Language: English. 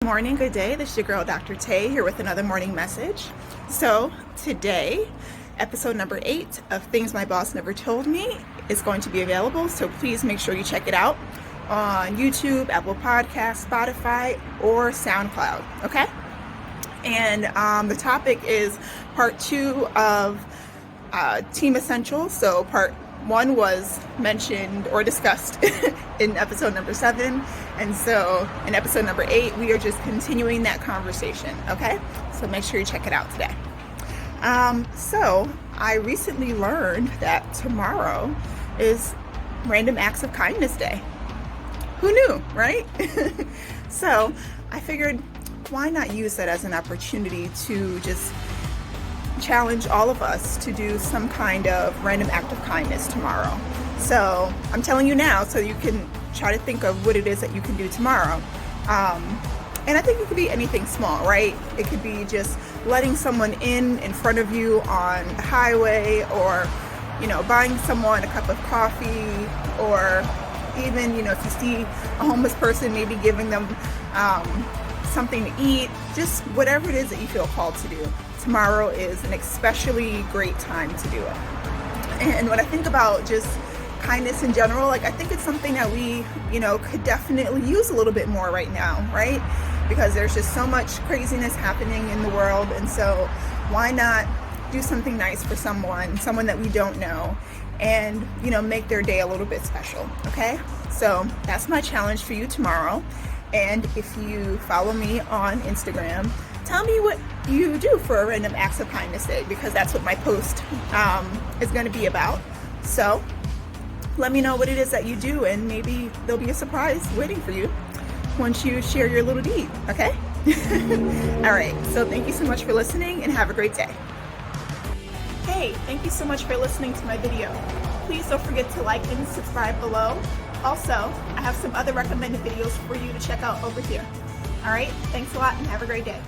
Morning, good day. This is your girl, Dr. Tay, here with another morning message. So today, episode number 8 of Things My Boss Never Told Me is going to be available. So please make sure you check it out on YouTube, Apple Podcasts, Spotify, or SoundCloud. Okay? And the topic is part 2 of Team Essentials. So part 1 was mentioned or discussed in episode number 7. And so in episode number 8, we are just continuing that conversation. Okay? So make sure you check it out today. So I recently learned that tomorrow is Random Acts of Kindness Day. Who knew, right? So I figured, why not use that as an opportunity to just challenge all of us to do some kind of random act of kindness tomorrow. So I'm telling you now so you can try to think of what it is that you can do tomorrow. And I think it could be anything small, right? It could be just letting someone in front of you on the highway, or, buying someone a cup of coffee, or even, if you see a homeless person, maybe giving them something to eat, just whatever it is that you feel called to do. Tomorrow is an especially great time to do it. And when I think about just kindness in general, I think it's something that we, could definitely use a little bit more right now, right? Because there's just so much craziness happening in the world. And so why not do something nice for someone that we don't know, and, make their day a little bit special, okay? So that's my challenge for you tomorrow. And if you follow me on Instagram, tell me what you do for a Random Acts of Kindness Day, because that's what my post is going to be about. So let me know what it is that you do, and maybe there'll be a surprise waiting for you once you share your little deed, okay? All right, so thank you so much for listening, and have a great day. Hey, thank you so much for listening to my video. Please don't forget to like and subscribe below. Also, I have some other recommended videos for you to check out over here. All right, thanks a lot and have a great day.